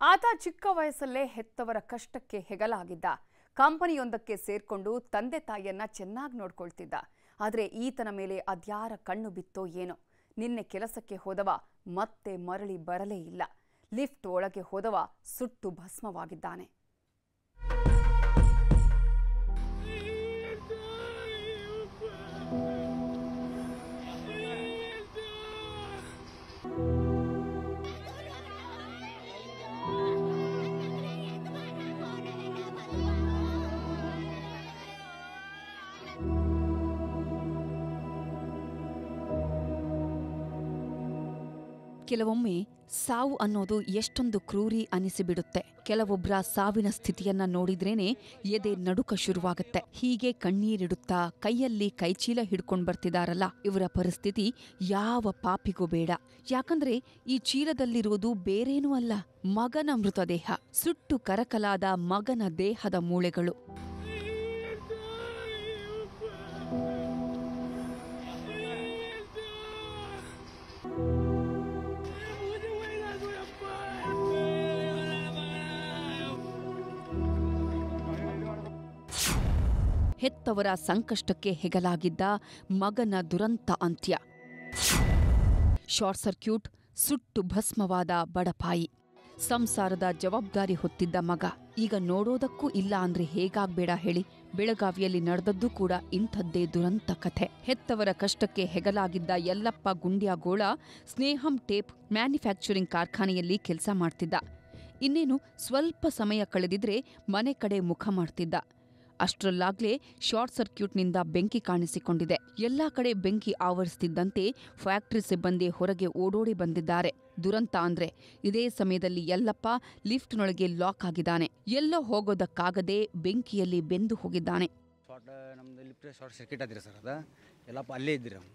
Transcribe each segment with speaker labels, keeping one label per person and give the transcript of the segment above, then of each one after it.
Speaker 1: ಆತ ಚಿಕ್ಕ ವಯಸ್ಸಲ್ಲೇ ಹೆತ್ತವರ ಕಷ್ಟಕ್ಕೆ ಹೆಗಲಾಗಿದ್ದ. ಕಂಪನಿಯೊಂದಕ್ಕೆ ಸೇರ್ಕೊಂಡು ತಂದೆ ತಾಯಿಯನ್ನ ಚೆನ್ನಾಗಿ ನೋಡ್ಕೊಳ್ತಿದ್ದ. ಆದರೆ ಈತನ ಮೇಲೆ ಅದ್ಯಾರ ಕಣ್ಣು ಬಿತ್ತೋ ಏನೋ. ನಿನ್ನೆ ಕೆಲಸಕ್ಕೆ ಹೋದವ ಮತ್ತೆ ಮರಳಿ ಬರಲೇ ಇಲ್ಲ. ಲಿಫ್ಟ್ ಒಳಗೆ ಹೋದವ ಸುಟ್ಟು ಭಸ್ಮವಾಗಿದ್ದಾನೆ.
Speaker 2: ಕೆಲವೊಮ್ಮೆ ಸಾವು ಅನ್ನೋದು ಎಷ್ಟೊಂದು ಕ್ರೂರಿ ಅನಿಸಿಬಿಡುತ್ತೆ. ಕೆಲವೊಬ್ಬರ ಸಾವಿನ ಸ್ಥಿತಿಯನ್ನ ನೋಡಿದ್ರೇನೆ ಎದೆ ನಡುಕ ಶುರುವಾಗುತ್ತೆ. ಹೀಗೆ ಕಣ್ಣೀರಿಡುತ್ತಾ ಕೈಯಲ್ಲಿ ಕೈಚೀಲ ಹಿಡ್ಕೊಂಡ್ ಬರ್ತಿದಾರಲ್ಲ, ಇವರ ಪರಿಸ್ಥಿತಿ ಯಾವ ಪಾಪಿಗೂ ಬೇಡ. ಯಾಕಂದ್ರೆ ಈ ಚೀಲದಲ್ಲಿರುವುದು ಬೇರೇನೂ ಅಲ್ಲ, ಮಗನ ಮೃತದೇಹ, ಸುಟ್ಟು ಕರಕಲಾದ ಮಗನ ದೇಹದ ಮೂಳೆಗಳು. ಹೆತ್ತವರ ಸಂಕಷ್ಟಕ್ಕೆ ಹೆಗಲಾಗಿದ್ದ ಮಗನ ದುರಂತ ಅಂತ್ಯ. ಶಾರ್ಟ್ ಸರ್ಕ್ಯೂಟ್, ಸುಟ್ಟು ಭಸ್ಮವಾದ ಬಡಪಾಯಿ. ಸಂಸಾರದ ಜವಾಬ್ದಾರಿ ಹೊತ್ತಿದ್ದ ಮಗ ಈಗ ನೋಡೋದಕ್ಕೂ ಇಲ್ಲ ಅಂದ್ರೆ ಹೇಗಾಗ್ಬೇಡ ಹೇಳಿ. ಬೆಳಗಾವಿಯಲ್ಲಿ ನಡೆದದ್ದು ಕೂಡ ಇಂಥದ್ದೇ ದುರಂತ ಕಥೆ. ಹೆತ್ತವರ ಕಷ್ಟಕ್ಕೆ ಹೆಗಲಾಗಿದ್ದ ಯಲ್ಲಪ್ಪ ಗುಂಡ್ಯಾಗೋಳ ಸ್ನೇಹಂ ಟೇಪ್ ಮ್ಯಾನುಫ್ಯಾಕ್ಚರಿಂಗ್ ಕಾರ್ಖಾನೆಯಲ್ಲಿ ಕೆಲಸ ಮಾಡ್ತಿದ್ದ. ಇನ್ನೇನು ಸ್ವಲ್ಪ ಸಮಯ ಕಳೆದಿದ್ರೆ ಮನೆ ಕಡೆ ಮುಖ ಮಾಡ್ತಿದ್ದ. ಅಷ್ಟರಲ್ಲಾಗ್ಲೇ ಶಾರ್ಟ್ ಸರ್ಕ್ಯೂಟ್ನಿಂದ ಬೆಂಕಿ ಕಾಣಿಸಿಕೊಂಡಿದೆ. ಎಲ್ಲಾ ಕಡೆ ಬೆಂಕಿ ಆವರಿಸುತ್ತಿದ್ದಂತೆ ಫ್ಯಾಕ್ಟರಿ ಸಿಬ್ಬಂದಿ ಹೊರಗೆ ಓಡೋಡಿ ಬಂದಿದ್ದಾರೆ. ದುರಂತ ಅಂದ್ರೆ ಇದೇ ಸಮಯದಲ್ಲಿ ಯಲ್ಲಪ್ಪ ಲಿಫ್ಟ್ನೊಳಗೆ ಲಾಕ್ ಆಗಿದ್ದಾನೆ. ಎಲ್ಲೋ ಹೋಗೋದಕ್ಕಾಗದೆ ಬೆಂಕಿಯಲ್ಲಿ ಬೆಂದು ಹೋಗಿದ್ದಾನೆ.
Speaker 3: ನಮ್ದು ಲಿಫ್ಟ್ ಶಾರ್ಟ್ ಸರ್ಕ್ಯೂಟ್ ಆದ್ರಿ ಸರ್. ಅದ ಎಲ್ಲಪ್ಪ ಅಲ್ಲೇ ಇದ್ದಿರಿ.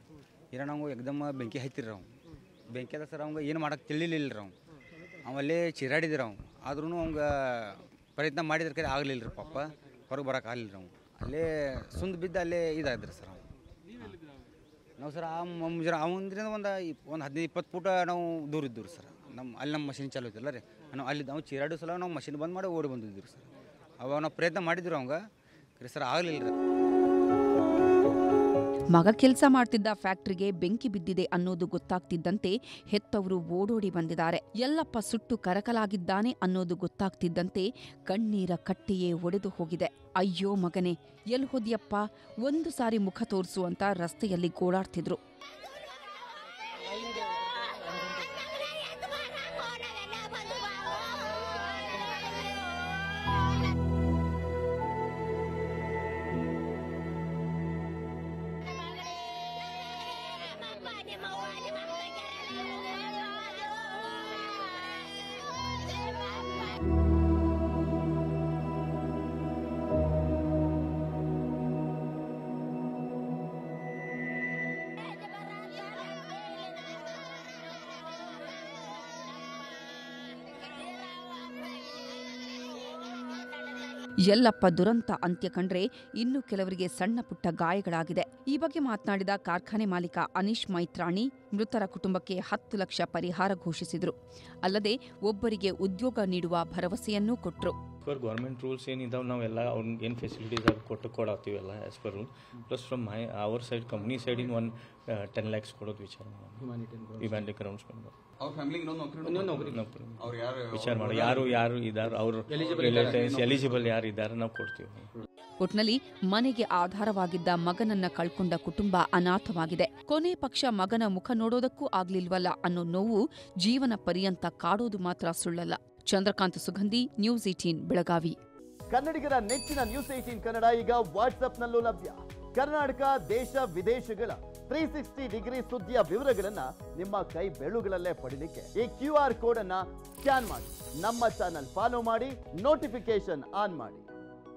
Speaker 3: ಏನೋ ನಾವು ಎಕ್ದಮ್ ಬೆಂಕಿ ಹತ್ತಿರಿ. ಬೆಂಕಿ ಅದ ಸರ್. ಅವಂಗೆ ಏನು ಮಾಡಕ್ಕೆ ತಿಳಿಲಿಲ್ಲ. ಅವಲ್ಲೇ ಚಿರಾಡಿದಿರ. ಆದ್ರೂ ಅವಂಗೆ ಪ್ರಯತ್ನ ಮಾಡಿದ್ರ ಕೈ ಆಗಲಿಲ್ಲ ರೀ. ಪಾಪ ಹೊರಗೆ ಬರೋಕ್ಕಾಗಲಿಲ್ಲ. ನಾವು ಅಲ್ಲೇ ಸುಂದ್ ಬಿದ್ದು ಅಲ್ಲೇ ಇದಾದ್ರಿ ಸರ್. ನಾವು ಸರ್ ಅವಂದ್ರಿಂದ ಒಂದು 15-20 ಫೂಟ ನಾವು ದೂರ ಇದ್ದೀವಿ ಸರ್. ಅಲ್ಲಿ ನಮ್ಮ ಮಷಿನ್ ಚಾಲು ಇದ್ದಿಲ್ಲ ರೀ. ನಾವು ಅಲ್ಲಿ ನಾವು ಚೀರಾಡೋ ಸಲ ನಾವು ಮಷಿನ್ ಬಂದ್ ಮಾಡಿ ಓಡಿ ಬಂದಿದ್ದೀವಿ ಸರ್. ಅವಾಗ ನಾವು ಪ್ರಯತ್ನ ಮಾಡಿದ್ರು ಅವಂಗೆ ಸರ್, ಆಗಲಿಲ್ಲ ರೀ.
Speaker 2: ಮಗ ಕೆಲಸ ಮಾಡ್ತಿದ್ದ ಫ್ಯಾಕ್ಟರಿಗೆ ಬೆಂಕಿ ಬಿದ್ದಿದೆ ಅನ್ನೋದು ಗೊತ್ತಾಗ್ತಿದ್ದಂತೆ ಹೆತ್ತವರು ಓಡೋಡಿ ಬಂದಿದ್ದಾರೆ. ಯಲ್ಲಪ್ಪ ಸುಟ್ಟು ಕರಕಲಾಗಿದ್ದಾನೆ ಅನ್ನೋದು ಗೊತ್ತಾಗ್ತಿದ್ದಂತೆ ಕಣ್ಣೀರ ಕಟ್ಟೆಯೇ ಒಡೆದು ಹೋಗಿದೆ. ಅಯ್ಯೋ ಮಗನೇ, ಎಲ್ ಹೋದ್ಯಪ್ಪ, ಒಂದು ಸಾರಿ ಮುಖ ತೋರಿಸು ಅಂತ ರಸ್ತೆಯಲ್ಲಿ ಗೋಳಾಡ್ತಿದ್ರು. ಯಲ್ಲಪ್ಪ ದುರಂತ ಅಂತ್ಯ ಕಂಡ್ರೆ ಇನ್ನು ಕೆಲವರಿಗೆ ಸಣ್ಣ ಪುಟ್ಟ ಗಾಯಗಳಾಗಿದೆ. ಈ ಬಗ್ಗೆ ಮಾತನಾಡಿದ ಕಾರ್ಖಾನೆ ಮಾಲೀಕ ಅನೀಶ್ ಮೈತ್ರಾಣಿ ಮೃತರ ಕುಟುಂಬಕ್ಕೆ 10 ಲಕ್ಷ ಪರಿಹಾರ ಘೋಷಿಸಿದರು. ಅಲ್ಲದೆ ಒಬ್ಬರಿಗೆ ಉದ್ಯೋಗ ನೀಡುವ ಭರವಸೆಯನ್ನೂ ಕೊಟ್ಟರು.
Speaker 4: ಗೌರ್ಮೆಂಟ್ ರೂಲ್ಸ್ ಏನಿದಾವೆ ನಾವೆಲ್ಲ ಅವ್ರಿಗೆ ಏನು ಫೆಸಿಲಿಟೀಸ್ ಅದು ಕೊಡ್ತೀವಿ ಎಲ್ಲ as per rule. Plus from our side company ಸೈಡಿನ 10 lakhs ಕೊಡೋದು ವಿಚಾರ ಇವ್ಯಾಂಟಿ ಗ್ರೌಂಡ್ಸ್ ಬಂದು ವಿಚಾರ ಮಾಡಿ ಯಾರು ಇದ್ದಾರೆ ಅವ್ರ ಎಲಿಜಿಬಲ್ ಯಾರು ಇದ್ದಾರೆ ನಾವು ಕೊಡ್ತೀವಿ.
Speaker 2: ಒಟ್ನಲ್ಲಿ ಮನೆಗೆ ಆಧಾರವಾಗಿದ್ದ ಮಗನನ್ನ ಕಳ್ಕೊಂಡ ಕುಟುಂಬ ಅನಾಥವಾಗಿದೆ. ಕೊನೆ ಪಕ್ಷ ಮಗನ ಮುಖ ನೋಡೋದಕ್ಕೂ ಆಗ್ಲಿಲ್ವಲ್ಲ ಅನ್ನೋ ನೋವು ಜೀವನ ಪರ್ಯಂತ ಕಾಡೋದು ಮಾತ್ರ ಸುಳ್ಳಲ್ಲ. ಚಂದ್ರಕಾಂತ್ ಸುಗಂಧಿ, ನ್ಯೂಸ್ 18 ಬೆಳಗಾವಿ.
Speaker 5: ಕನ್ನಡಿಗರ ನೆಚ್ಚಿನ ನ್ಯೂಸ್ 18 ಕನ್ನಡ ಈಗ ವಾಟ್ಸ್ಆಪ್ನಲ್ಲೂ ಲಭ್ಯ. ಕರ್ನಾಟಕ, ದೇಶ ವಿದೇಶಗಳ 360 ಡಿಗ್ರಿ ಸುದ್ದಿಯ ವಿವರಗಳನ್ನ ನಿಮ್ಮ ಕೈ ಬೆರಳುಗಳಲ್ಲೇ ಪಡಿಲಿಕ್ಕೆ ಈ QR ಕೋಡ್ ಅನ್ನ ಸ್ಕ್ಯಾನ್ ಮಾಡಿ, ನಮ್ಮ ಚಾನಲ್ ಫಾಲೋ ಮಾಡಿ, ನೋಟಿಫಿಕೇಶನ್ ಆನ್ ಮಾಡಿ.